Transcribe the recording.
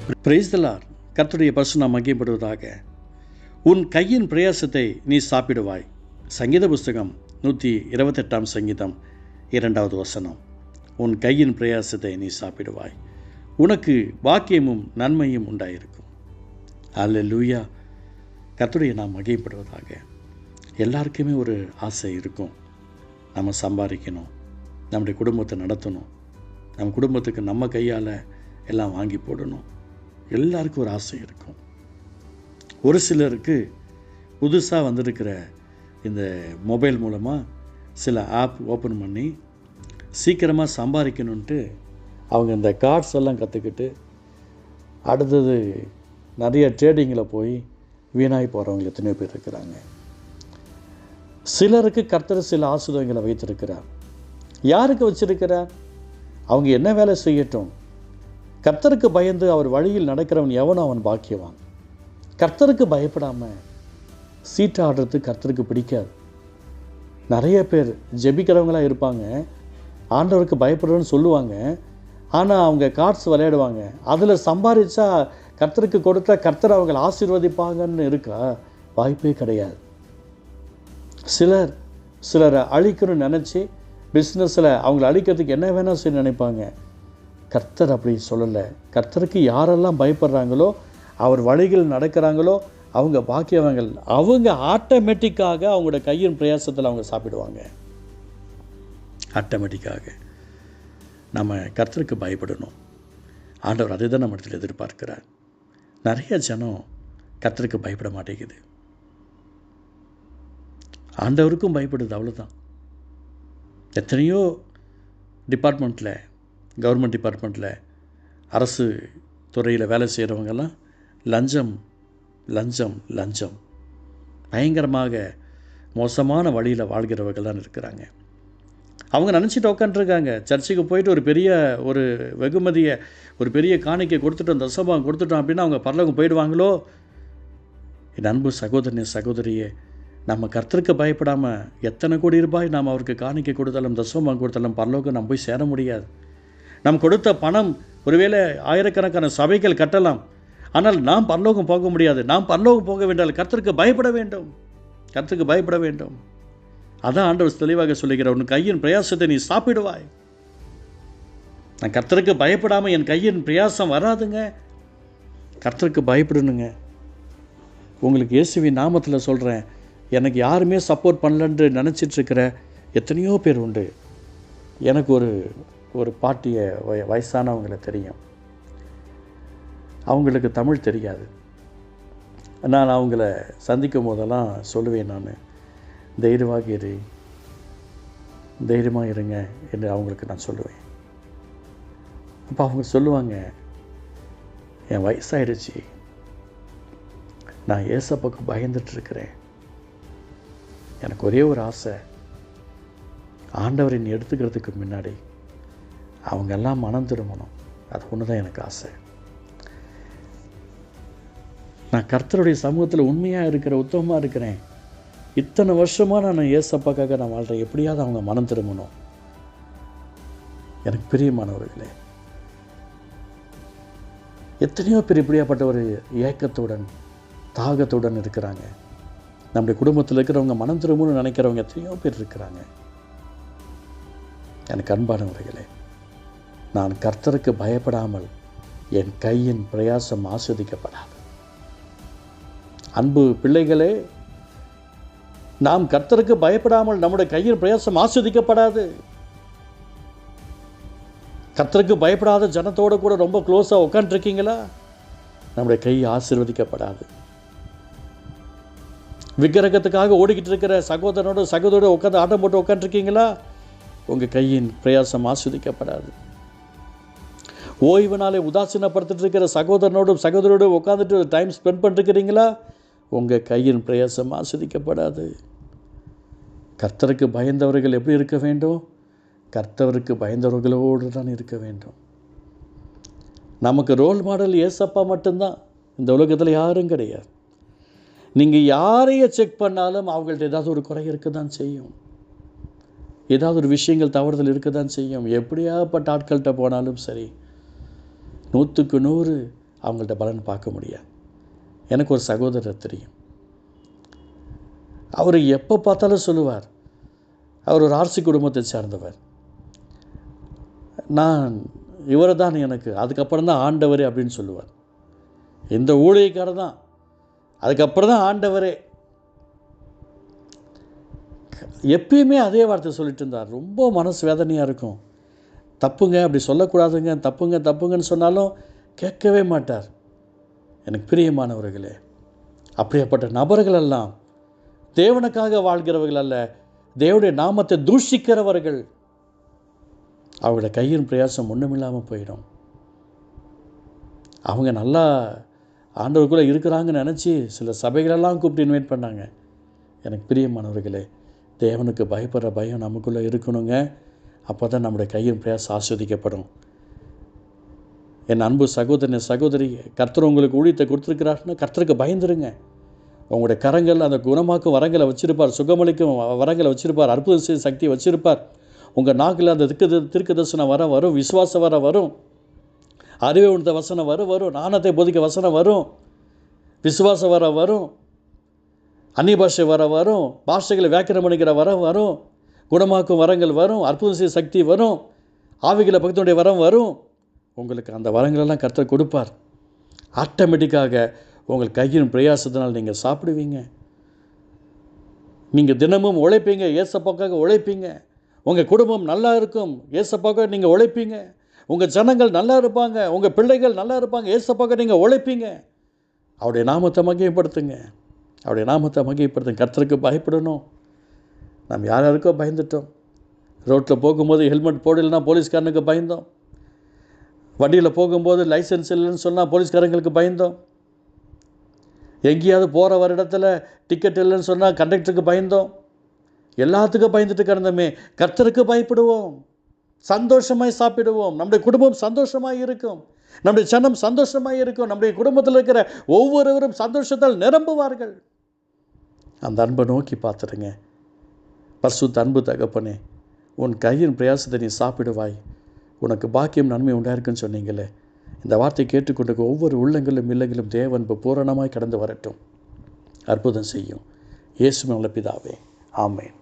Praise the Lord. கர்த்தருடைய பரிசுத்தம் மகிமைப்படுவதாக. உன் கையின் பிரயாசத்தை நீ சாப்பிடுவாய். சங்கீத புஸ்தகம் 128 சங்கீதம் 2வது வசனம். உன் கையின் பிரயாசத்தை நீ சாப்பிடுவாய், உனக்கு பாக்கியமும் நன்மையும் உண்டாயிருக்கும். அல்லேலூயா. கர்த்தருடைய நாம் மகிமைப்படுவதாக. எல்லாருக்குமே ஒரு ஆசை இருக்கும். நம்ம சம்பாதிக்கணும், நம்முடைய குடும்பத்தை நடத்தணும், நம்ம குடும்பத்துக்கு நம்ம கையால் எல்லாம் வாங்கி போடணும். எல்லாருக்கும் ஒரு ஆசை இருக்கும். ஒரு சிலருக்கு புதுசாக வந்திருக்கிற இந்த மொபைல் மூலமாக சில ஆப் ஓப்பன் பண்ணி சீக்கிரமாக சம்பாதிக்கணுன்ட்டு அவங்க இந்த கார்ட்ஸ் எல்லாம் கற்றுக்கிட்டு அடுத்தது நிறைய ட்ரேடிங்கில் போய் வீணாகி போகிறவங்க எத்தனையோ பேர் இருக்கிறாங்க. சிலருக்கு கர்த்தர் சில ஆசீர்வாதங்களை வைத்திருக்கிறார். யாருக்கு வச்சிருக்கிறார்? அவங்க என்ன வேலை செய்யட்டும். கர்த்தருக்கு பயந்து அவர் வழியில் நடக்கிறவன் எவனோ அவன் பாக்கியவான். கர்த்தருக்கு பயப்படாமல் சீட்டாடுறது கர்த்தருக்கு பிடிக்காது. நிறைய பேர் ஜெபிக்கிறவங்களாக இருப்பாங்க, ஆண்டவருக்கு பயப்படுறோன்னு சொல்லுவாங்க. ஆனால் அவங்க கார்ட்ஸ் விளையாடுவாங்க. அதில் சம்பாதிச்சா கர்த்தருக்கு கொடுத்தா கர்த்தர் அவங்களை ஆசீர்வதிப்பாங்கன்னு இருக்கா? வாய்ப்பே கிடையாது. சிலரை அழிக்கணும்னு நினச்சி பிஸ்னஸில் அவங்கள அழிக்கிறதுக்கு என்ன வேணால் செய்ய நினைப்பாங்க. கர்த்தர் அப்படி சொல்லலை. கர்த்தருக்கு யாரெல்லாம் பயப்படுறாங்களோ, அவர் வழிகள் நடக்கிறாங்களோ அவங்க பாக்கியவங்கள். அவங்க ஆட்டோமேட்டிக்காக அவங்களோட கையின் பிரயாசத்தில் அவங்க சாப்பிடுவாங்க. ஆட்டோமேட்டிக்காக நம்ம கர்த்தருக்கு பயப்படணும். ஆண்டவர் அதை தான் நம்ம இடத்துல எதிர்பார்க்கிறார். நிறைய ஜனம் கர்த்தருக்கு பயப்பட மாட்டேங்குது. ஆண்டவருக்கும் பயப்படுது, அவ்வளோதான். எத்தனையோ டிபார்ட்மெண்ட்டில், கவர்மெண்ட் டிபார்ட்மெண்ட்டில், அரசு துறையில் வேலை செய்கிறவங்கெல்லாம் லஞ்சம் லஞ்சம் லஞ்சம் பயங்கரமாக மோசமான வழியில் வாழ்கிறவர்கள்லாம் இருக்கிறாங்க. அவங்க நினச்சிட்டு உட்காந்துருக்காங்க, சர்ச்சுக்கு போயிட்டு ஒரு வெகுமதியை, ஒரு பெரிய காணிக்கை கொடுத்துட்டோம், தசமபாகம் கொடுத்துட்டோம் அப்படின்னா அவங்க பரலோகம் போயிடுவாங்களோ? என் அன்பு சகோதரனே, சகோதரியே, நம்ம கர்த்தருக்கு பயப்படாமல் எத்தனை கோடி ரூபாய் நாம் அவருக்கு காணிக்கை கொடுத்தாலும் தசமபாகம் கொடுத்தாலும் பரலோகம் நம்ம போய் சேர முடியாது. நாம் கொடுத்த பணம் ஒருவேளை ஆயிரக்கணக்கான சபைகள் கட்டலாம், ஆனால் நாம் பரலோகம் போக முடியாது. நாம் பரலோகம் போக வேண்டால் கர்த்தருக்கு பயப்பட வேண்டும். கர்த்தருக்கு பயப்பட வேண்டும். அதான் ஆண்டவர் தெளிவாக சொல்லுகிறார், உன் கையின் பிரயாசத்தை நீ சாப்பிடுவாய். நான் கர்த்தருக்கு பயப்படாமல் என் கையின் பிரயாசம் வராதுங்க. கர்த்தருக்கு பயப்படணுங்க. உங்களுக்கு இயேசுவின் நாமத்தில் சொல்கிறேன், எனக்கு யாருமே சப்போர்ட் பண்ணலன்னு நினச்சிட்ருக்கிற எத்தனையோ பேர் உண்டு. எனக்கு ஒரு பாட்டியை, வயசானவங்களை தெரியும். அவங்களுக்கு தமிழ் தெரியாது. நான் அவங்கள சந்திக்கும் போதெல்லாம் சொல்லுவேன், நான் தைரியமாக இருங்க என்று அவங்களுக்கு நான் சொல்லுவேன். அப்போ அவங்க சொல்லுவாங்க, என் வயசாயிடுச்சு, நான் ஏசப்பாக்கு பயந்துட்டுருக்கிறேன். எனக்கு ஒரே ஒரு ஆசை, ஆண்டவரை எடுத்துக்கிறதுக்கு முன்னாடி அவங்க எல்லாம் மனம் திரும்பணும். அது ஒன்று தான் எனக்கு ஆசை. நான் கர்த்தருடைய சமூகத்தில் உண்மையாக உத்தமமாக இருக்கிறேன். இத்தனை வருஷமாக நான் ஏசப்பாக்காக நான் வாழ்கிறேன். எப்படியாவது அவங்க மனம் திரும்பணும். எனக்கு பிரியமானவர்களே, எத்தனையோ பேர் இப்படியாப்பட்ட ஒரு ஏக்கத்துடன் தாகத்துடன் இருக்கிறாங்க. நம்முடைய குடும்பத்தில் இருக்கிறவங்க மனம் திரும்பணும்னு நினைக்கிறவங்க எத்தனையோ பேர் இருக்கிறாங்க. எனக்கு அன்பானவர்களே, நான் கர்த்தருக்கு பயப்படாமல் என் கையின் பிரயாசம் ஆஸ்வதிக்கப்படாது. அன்பு பிள்ளைகளே, நாம் கர்த்தருக்கு பயப்படாமல் நம்முடைய கையின் பிரயாசம் ஆஸ்வதிக்கப்படாது. கர்த்தருக்கு பயப்படாத ஜனத்தோடு கூட ரொம்ப க்ளோஸாக உட்காந்துருக்கீங்களா? நம்முடைய கை ஆசீர்வதிக்கப்படாது. விக்கிரகத்துக்காக ஓடிக்கிட்டு இருக்கிற சகோதரோடு உட்காந்து ஆட்டம் போட்டு உட்காந்துருக்கீங்களா? உங்கள் கையின் பிரயாசம் ஆஸ்வதிக்கப்படாது. ஓய்வு நாளை உதாசீனப்படுத்திட்டு இருக்கிற சகோதரோடு உட்காந்துட்டு டைம் ஸ்பெண்ட் பண்ணிருக்கிறீங்களா? உங்கள் கையின் பிரயாசம் ஆஸ்வதிக்கப்படாது. கர்த்தருக்கு பயந்தவர்கள் எப்படி இருக்க வேண்டும்? கர்த்தருக்கு பயந்தவர்களோடு தான் இருக்க வேண்டும். நமக்கு ரோல் மாடல் ஏசப்பா மட்டும்தான். இந்த உலகத்தில் யாரும் கிடையாது. நீங்கள் யாரையே செக் பண்ணாலும் அவங்கள்ட்ட ஏதாவது ஒரு குறை இருக்க தான் செய்யும். ஏதாவது ஒரு விஷயங்கள் தவறுதல் இருக்க தான் செய்யும். எப்படியாப்பட்ட ஆட்கள்கிட்ட போனாலும் சரி, 100க்கு 100 அவங்கள்ட்ட பலன் பார்க்க முடியாது. எனக்கு ஒரு சகோதரர் தெரியும். அவர் எப்போ பார்த்தாலும் சொல்லுவார், அவர் ஒரு ஆர்சி குடும்பத்தை சார்ந்தவர். நான் இவரை தான் எனக்கு, அதுக்கப்புறம் தான் ஆண்டவரே அப்படின்னு சொல்லுவார். இந்த ஊழியக்காரர் தான், அதுக்கப்புறம் தான் ஆண்டவரே. எப்பயுமே அதே வார்த்தை சொல்லிட்டு இருந்தார். ரொம்ப மனசு வேதனையாக இருக்கும். தப்புங்க, அப்படி சொல்லக்கூடாதுங்க, தப்புங்க தப்புங்கன்னு சொன்னாலும் கேட்கவே மாட்டார். எனக்கு பிரியமானவர்களே, அப்படிப்பட்ட நபர்களெல்லாம் தேவனுக்காக வாழ்கிறவர்கள் அல்ல, தேவனுடைய நாமத்தை தூஷிக்கிறவர்கள். அவங்களோட கையின் பிரயாசம் ஒன்றுமில்லாமல் போயிடும். அவங்க நல்லா ஆண்டவருக்குள்ளே இருக்கிறாங்கன்னு நினச்சி சில சபைகளெல்லாம் கூப்பிட்டு இன்வைட் பண்ணாங்க. எனக்கு பிரியமானவர்களே, தேவனுக்கு பயப்படுற பயம் நமக்குள்ளே இருக்கணுங்க. அப்போ தான் நம்முடைய கையின் பிரயாசம் ஆஸ்வதிக்கப்படும். என் அன்பு சகோதரன் சகோதரி, கர்த்தர் உங்களுக்கு ஊழியத்தை கொடுத்துருக்கிறாருன்னா கர்த்தருக்கு பயந்துருங்க. உங்களுடைய கரங்கள் அந்த குணமாக்கும் வரங்களை வச்சுருப்பார், சுகமளிக்கும் வரங்களை வச்சுருப்பார், அற்புத செய்யும் சக்தியை வச்சுருப்பார். உங்கள் நாக்கில் அந்த திருக்கு தரிசனம் வரும், விசுவாச வரும், அறிவை உணர்த்த வசனம் வரும், ஞானத்தை போதிக்க வசனம் வரும், விசுவாச வரும், அந்நிய பாஷை வரும், பாஷைகளை வியாக்கியானம் பண்ணிக்கிற வரும், குணமாக்கும் வரங்கள் வரும், அற்புதம் செய்ய சக்தி வரும், ஆவிகளை பக்தனுடைய வரம் வரும். உங்களுக்கு அந்த வரங்களெல்லாம் கர்த்தர் கொடுப்பார். ஆட்டோமேட்டிக்காக உங்கள் கையின் பிரயாசத்தினால் நீங்கள் சாப்பிடுவீங்க. நீங்கள் தினமும் உழைப்பீங்க, ஏசப்பாக்காக உழைப்பீங்க. உங்கள் குடும்பம் நல்லா இருக்கும், ஏசப்பாக்காக நீங்கள் உழைப்பீங்க. உங்கள் ஜனங்கள் நல்லா இருப்பாங்க, உங்கள் பிள்ளைகள் நல்லா இருப்பாங்க, ஏசப்பாக்காக நீங்கள் உழைப்பீங்க. அவருடைய நாமத்தை மகிமைப்படுத்துங்க, அவருடைய நாமத்தை மகிமைப்படுத்துங்க. கர்த்தருக்கு பயப்படணும். நம்ம யாருக்கோ பயந்துட்டோம். ரோட்டில் போகும்போது ஹெல்மெட் போடலைன்னா போலீஸ்காரனுக்கு பயந்தோம். வண்டியில் போகும்போது லைசன்ஸ் இல்லைன்னு சொன்னால் போலீஸ்காரங்களுக்கு பயந்தோம். எங்கேயாவது போகிற வர இடத்துல டிக்கெட் இல்லைன்னு சொன்னால் கண்டக்டருக்கு பயந்தோம். எல்லாத்துக்கும் பயந்துட்டு கிடந்தோமே. கர்த்தருக்கு பயப்படுவோம், சந்தோஷமாய் சாப்பிடுவோம், நம்முடைய குடும்பம் சந்தோஷமாக இருக்கும், நம்முடைய ஜனம் சந்தோஷமாக இருக்கும், நம்முடைய குடும்பத்தில் இருக்கிற ஒவ்வொருவரும் சந்தோஷத்தால் நிரம்புவார்கள். அந்த அன்பை நோக்கி பார்த்துடுங்க. பரிசுத்த அன்பு தகப்பனே, உன் கையின் பிரயாசத்தை நீ சாப்பிடுவாய், உனக்கு பாக்கியம் நன்மை உண்டாயிருக்குன்னு சொன்னீங்களே. இந்த வார்த்தை கேட்டுக்கொண்டு ஒவ்வொரு உள்ளங்களும் இல்லங்களும் தேவன்பு பூரணமாய் கடந்து வரட்டும், அற்புதம் செய்யும். இயேசுவின் நல்ல பிதாவே, ஆமென்.